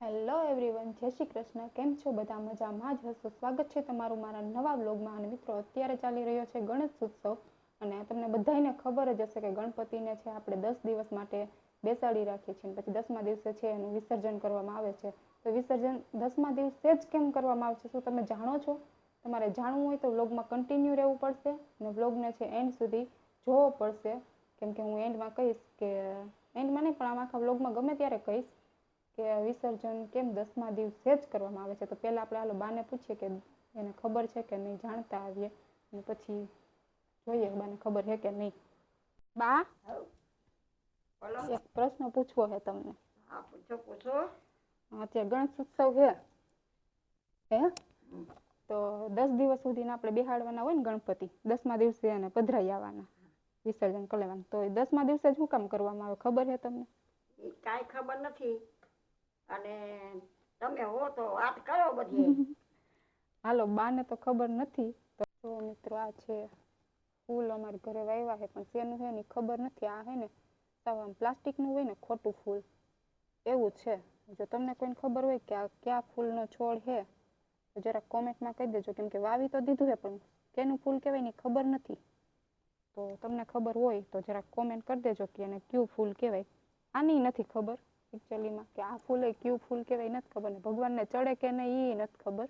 Hello everyone, જય શ્રી કૃષ્ણ. કેમ છો બધા? મજામાં જ હશો. સ્વાગત છે તમારું મારા નવા વ્લોગમાં. અને મિત્રો, અત્યારે ચાલી રહ્યો છે ગણેશ ઉત્સવ. અને તમને બધાને ખબર જ હશે કે ગણપતિને છે આપણે 10 દિવસ માટે બેસાડી રાખીએ છીએ. પછી 10મા દિવસે છે એનું વિસર્જન કરવામાં આવે છે. તો વિસર્જન 10મા દિવસે જ કેમ કરવામાં આવે છે, શું તમે જાણો છો? તમારે જાણવું હોય તો વ્લોગમાં કન્ટિન્યુ રહેવું પડશે અને વ્લોગને છે એન્ડ સુધી જોવો પડશે. કેમ કે હું એન્ડમાં કહીશ કે એન્ડમાં નહીં, પણ આમ આખા વ્લોગમાં ગમે ત્યારે કહીશ કે વિસર્જન કેમ 10મા દિવસે જ કરવામાં આવે છે. તો પહેલાં આપણે હાલો બાને પૂછીએ કે એને ખબર છે કે નહીં, જાણતા આવીએ અને પછી જોઈએ બાને ખબર છે કે નહીં. બા, એક પ્રશ્ન પૂછવો છે તમને. અત્યારે ગણેશ ઉત્સવ છે હે, તો 10 દિવસ સુધીના આપણે બેહાડવાના હોય ને ગણપતિ, 10મા દિવસે એને પધરાઈ આવવાના, વિસર્જન કરી લેવાનું. તો એ 10મા દિવસે જ શું કામ કરવામાં આવે, ખબર છે તમને? કાંઈ ખબર નથી. અને તમે હો તો વાત કરો બધી. હાલો, બાને તો ખબર નથી. તો મિત્રો, આ છે ફૂલ અમારે ઘરે વાવ્યા છે, પણ શેનું છે ને ખબર નથી. આ છે ને સાવ આમ પ્લાસ્ટિકનું હોય ને, ખોટું ફૂલ એવું છે. જો તમને કોઈને ખબર હોય કે આ કયા ફૂલનો છોડ છે તો જરાક કોમેન્ટમાં કહી દેજો. કેમ કે વાવી તો દીધું છે, પણ કેનું ફૂલ કહેવાય ને ખબર નથી. તો તમને ખબર હોય તો જરાક કોમેન્ટ કરી દેજો કે એને કયું ફૂલ કહેવાય. આની નથી ખબર એકચ્યુઅલીમાં કે આ ફૂલે કયું ફૂલ કહેવાય, નથી ખબર. ને ભગવાનને ચડે કે નહીં એ નથી ખબર.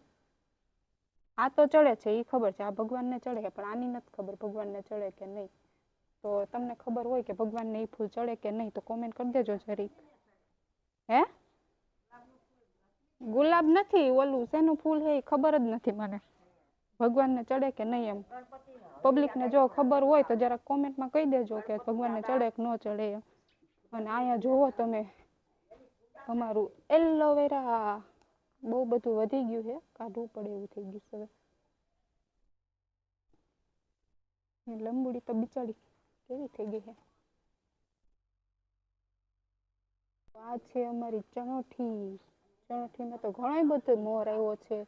આ તો ચડે છે એ ખબર છે, આ ભગવાનને ચડે છે, પણ આની નથી ખબર ભગવાનને ચડે કે નહીં. તો તમને ખબર હોય કે ભગવાનને એ ફૂલ ચડે કે નહીં તો કોમેન્ટ કરી દેજો જરીક. હે, ગુલાબ નથી, ઓલું શેનું ફૂલ છે એ ખબર જ નથી મને, ભગવાનને ચડે કે નહીં એમ. પબ્લિકને જો ખબર હોય તો જરાક કોમેન્ટમાં કહી દેજો કે ભગવાનને ચડે કે ન ચડે એમ. અને અહીંયા જોવો તમે અમારું એલોવેરા બહુ બધું વધી ગયું છે, કાઢવું પડે એવું થઈ ગયું છે હવે. લંબુડી તો બિચારી કેવી થઈ ગઈ છે. આ છે અમારી ચણોઠી. ચણોઠીમાં તો ઘણો બધો મોર આવ્યો છે.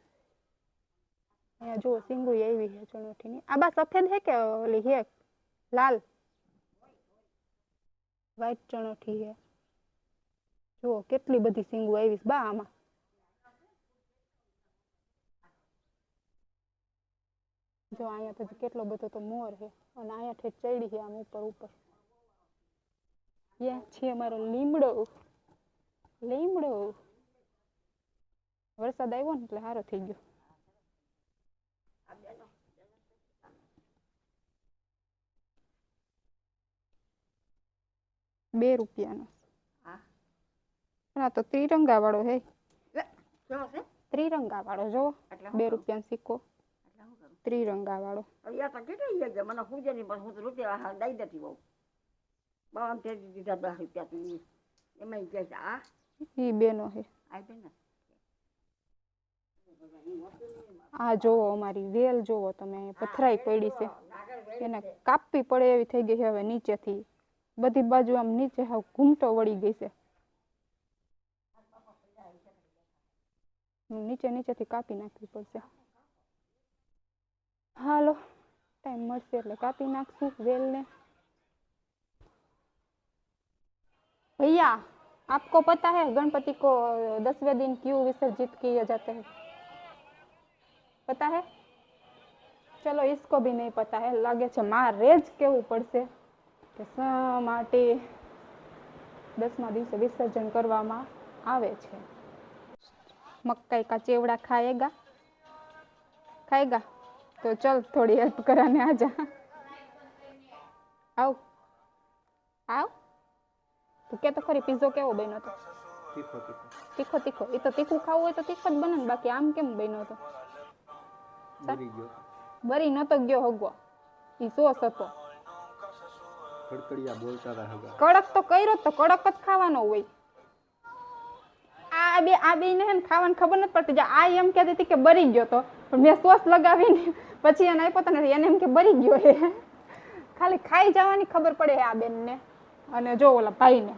અહીંયા જો સિંગુઈ આવી છે ચણોઠીની. આ બા સફેદ છે કે ઓલી છે લાલ? વ્હાઈટ ચણોઠી છે. જો કેટલી બધી સિંગુ આવી છે બા આમાં. જો અહીંયા તો કેટલો બધો તો મોર છે. અને અહીંયા ઠેઠ ચડી છે આમ ઉપર ઉપર. ત્યાં છે અમારો લીમડો. લીમડો વરસાદ આવ્યો ને એટલે સારો થઈ ગયો. ₹2 હા, તો ત્રિરંગા વાળો હે. ત્રિરંગા વાળો જો ₹2 સિક્કો. ત્રિરંગા વાળો. અહીંયા તો કેટલી જગ્યા મને પૂજે નહીં, પણ હું તો રૂપિયા દઈ દેતી બહુ. બાવન તેજી દીધા ₹10 એમાં કહે છે આ એ બેનો હે. આ જોવો અમારી વેલ જોવો તમે, પથરાઈ પડી છે. એને કાપવી પડે એવી થઈ ગઈ છે હવે નીચેથી. બધી બાજુ આમ નીચે હાવ ઘૂમટો વળી ગઈ છે. નીચેથી કાપી નાખવી પડશે. હાલો, ટાઈમ મળશે એટલે કાપી નાખશું વેલને. भैया, आपको पता है गणपति को 10वें दिन क्यों विसर्जित किए जाते हैं? पता है? चलो इसको भी नहीं पता है. लागे છે મારે જ કેવું પડશે કે શા માટે 10મા દિવસે વિસર્જન કરવામાં આવે છે. मक्का का चेवड़ा खाएगा? खाएगा? तो चल थोड़ी हेल्प कराने आ जा. आओ आओ. તું કે તો ખરી પીઝો કેવો બન્યો હતો? તીખો તીખો. તીખો તીખો. એ તો તીખું ખાવું હોય તો તીખો જ બને ને, બાકી આમ કેમ બન્યો હતો? બરી નતો ગયો હગવો. ઈ સોસ હતો. કડકડિયા બોલતા હતા હગા. કડક તો કર્યો તો કડક જ ખાવાનો હોય. આ બે ને ખાવાની ખબર નથી પડતી. આ એમ કહેતી હતી કે બરી ગયો તો, પણ મેં સોસ લગાવીને પછી એને આપ્યો તો ને એને એમ કે બરી ગયો હે. ખાલી ખાઈ જવાની ખબર પડે આ બેનને અને જો ઓલા ભાઈને,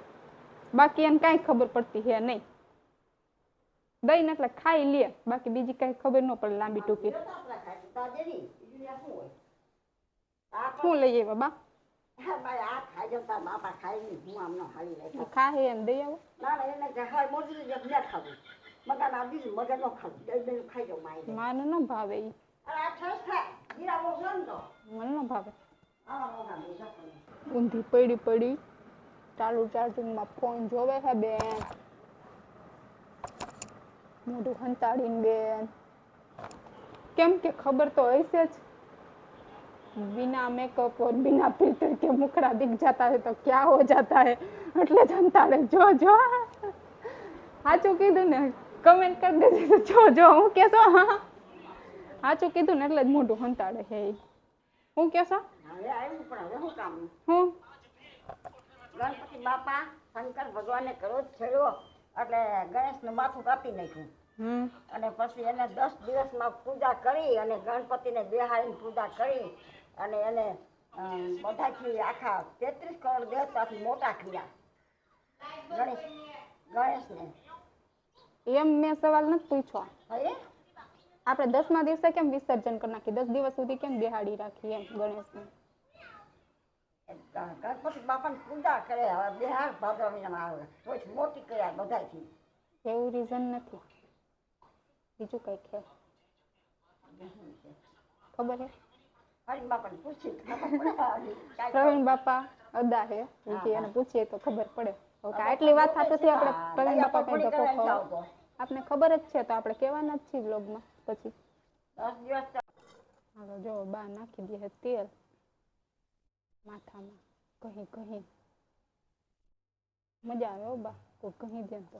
બાકી એને કાંઈ ખબર પડતી હે નહીં. દઈને એટલે ખાઈ લે, બાકી બીજી કાંઈ ખબર ન પડે લાંબી ટૂંકી. શું લઈ આવ્યા બા? હા ભાઈ આ ખાઈ જતા બાપા ખાઈ નહીં હું આમનો હાલી લઈ ઈ ખાહે એને દઈ આવો. ના ના એને કે હા મોટી જ ના ખાવું મગન આ દીધું મગન નો ખાવું દઈ ખાઈ જાવ માય માને ન ભાવે ઈ. અરે આ છસ થાય જીરા મોગન તો મને ન ભાવે. આ મોગન બીજા ઊંધી પડી પડી ચાલુ ચાર્જિંગમાં ફોન જોવે છે બેન. મોઢું ખંતાડીને બેન. કેમ કે ખબર તો હશે જ बिना मेकअप और बिना फिल्टर के मुखड़ा दिख जाता है तो क्या हो जाता है એટલે જનતા રે જો જો સાચું કીધું ને કમેન્ટ કરી દેજો જો જો હું કેસો સાચું કીધું ને એટલે જ મોઢું હંતાડે છે ઈ. હું કેસો હવે આવ્યું પણ હવે શું કામ હું ગણપતિ બાપા શંકર ભગવાને કરો છેડ્યો એટલે ગણેશનું માથું કાપી નાખ્યું અને પછી એને 10 દિવસમાં પૂજા કરી અને ગણપતિને બેહાડીને પૂજા કરી અને એને બધાથી આખા 33 કરોડ દેવતાથી મોટા કર્યા ગણેશને. એમ મેં સવાલ નથી પૂછ્યો. હવે આપણે 10મા દિવસે કેમ વિસર્જન કરી નાખી 10 દિવસ સુધી કેમ બેહાડી રાખી એમ ગણેશને. ગણપતિ બાપાની પૂજા કરે હવે બિહાર ભાદરવીમાં આવે તો મોટી કર્યા બધાથી. એવું રીઝન નથી બીજું કઈ છે ખબર હે હરી બાપાને પૂછી ખબર પડે પ્રવીણ બાપા અદા હે એને પૂછીએ તો ખબર પડે. આટલી વાત થતી આપણે પ્રવીણ બાપા પાસે ધક્કો આપને ખબર જ છે તો આપણે કહેવાના જ છીએ બ્લોગમાં પછી 10 દિવસ હાલો જો બા નાખી દે તેલ માથામાં કહી કહી મજા આવે હો બા કોઈ કહી દે તો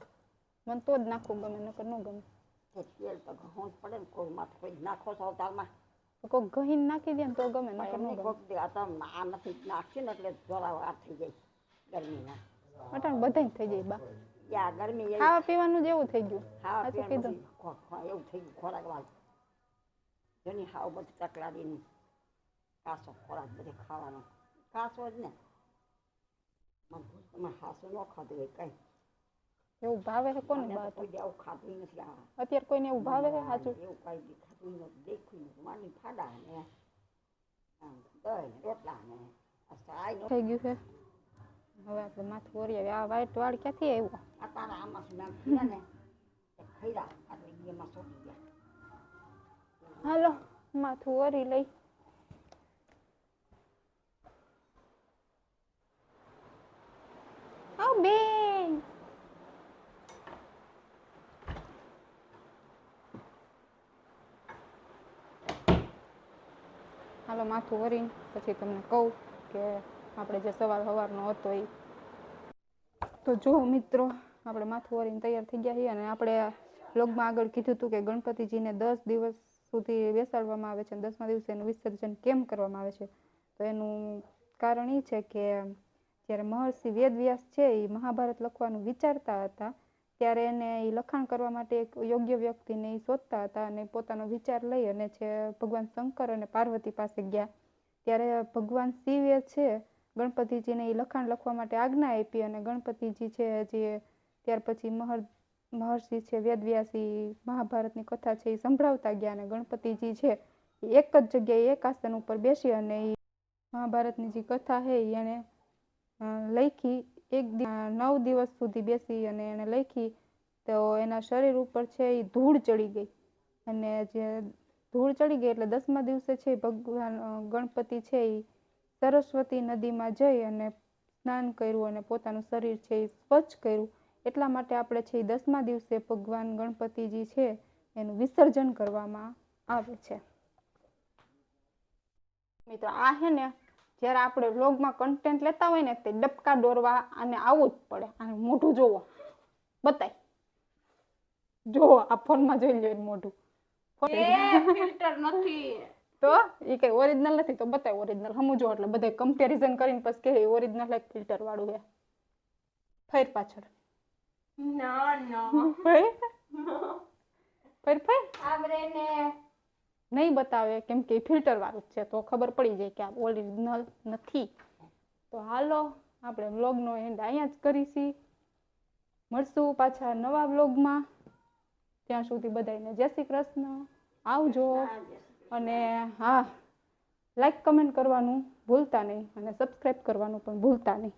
મને તો જ નાખવું ગમે નકર ન ગમે. તેલ તો ઘણું જ પડે ને કોઈ માથે કોઈ નાખો છો તારમાં કોઈ ગહીને નાખી દે ને તો ગમે નકર ન ગમે. આ નથી નાખશે ને એટલે જરા વાર થઈ જાય ગરમીમાં અટાણ બધાય થઈ જાય બા. યા ગરમી ખાવા પીવાનું જ એવું થઈ ગયું. ખાવા સાચું કીધું. પીવાનું એવું થઈ ગયું ખોરાક વાળું જેની હાવ બધી તકલાદીની કાસો ખોરાક બધે ખાવાનો કાસો જ ને તમારે હાસું ન ખાધું હોય કઈ એવું ભાવે છે કોને બા કોઈ આવું ખાધું નથી આ અત્યારે કોઈને એવું ભાવે છે સાચું એવું કઈ ખાધું નથી દેખ્યું નથી માંડી ફાડા ને દહીં રોટલા ને થઈ ગયું છે. હવે આપણે માથું ઓરી આ વ્હાઈટ વાળ ક્યાંથી આવ્યો આ તારા આમાં શું ને ખૈરા આટલી એમાં સોટી ગયા. હાલો માથું ઓરી લઈ. આવ બેન હાલો માથું ઓરીને પછી તમને કહું કે આપણે જે સવાલ સવારનો હતો એ તો જો મિત્રો આપણે માથું ઓરીને તૈયાર થઈ ગયા છીએ અને આપણે બ્લોગમાં આગળ કીધું હતું કે ગણપતિજીને 10 દિવસ સુધી બેસાડવામાં આવે છે અને 10મા દિવસે એનું વિસર્જન કેમ કરવામાં આવે છે તો એનું કારણ એ છે કે જ્યારે મહર્ષિ વેદવ્યાસ છે એ મહાભારત લખવાનું વિચારતા હતા ત્યારે એને એ લખાણ કરવા માટે એક યોગ્ય વ્યક્તિને એ શોધતા હતા અને પોતાનો વિચાર લઈ અને છે ભગવાન શંકર અને પાર્વતી પાસે ગયા ત્યારે ભગવાન શિવે છે ગણપતિજીને એ લખાણ લખવા માટે આજ્ઞા આપી અને ગણપતિજી છે જે ત્યાર પછી મહર્ષિ છે વેદવ્યાસી મહાભારતની કથા છે એ સંભળાવતા ગયા અને ગણપતિજી છે એ એક જ જગ્યાએ એક આસન ઉપર બેસી અને એ મહાભારતની જે કથા છે એને લખી 9 દિવસ સુધી બેસી અને એને લખી તો એના શરીર ઉપર છે એ ધૂળ ચડી ગઈ અને જે ધૂળ ચડી ગઈ એટલે 10મા દિવસે છે ભગવાન ગણપતિ છે એ સરસ્વતી નદીમાં જઈ અને સ્નાન કર્યું અને પોતાનું શરીર છે એ સ્વચ્છ કર્યું. એટલા માટે આપણે છે 10મા દિવસે ભગવાન ગણપતિજી છે એનું વિસર્જન કરવામાં આવે છે. મિત્રો આ હે ને જ્યારે આપણે વ્લોગમાં કન્ટેન્ટ લેતા હોય ને તે ડબકા દોરવા અને આવવું જ પડે. અને મોઢું જોવો બતાય જોવો આ ફોનમાં જોઈ લો મોઢું ફિલ્ટર નથી તો એ કઈ ઓરિજિનલ નથી તો બતાય ઓરિજિનલ સમજો એટલે બધા કમ્પેરિઝન કરીને પછી કે ઓરિજિનલ એક ફિલ્ટર વાળું છે ફેર પાછળ ના ના ફેર ફેર ફેર આપણે ને નહીં બતાવે કેમ કે ફિલ્ટર વાળું જ છે તો ખબર પડી જાય કે આ ઓરિજિનલ નથી. તો હાલો આપણે વ્લોગનો એન્ડ અહીંયા જ કરીશી. મળશું પાછા નવા વ્લોગમાં. ત્યાં સુધી બધાને જય શ્રી કૃષ્ણ આવજો. અને હા લાઈક કમેન્ટ કરવાનું ભૂલતા નહીં અને સબસ્ક્રાઈબ કરવાનું પણ ભૂલતા નહીં.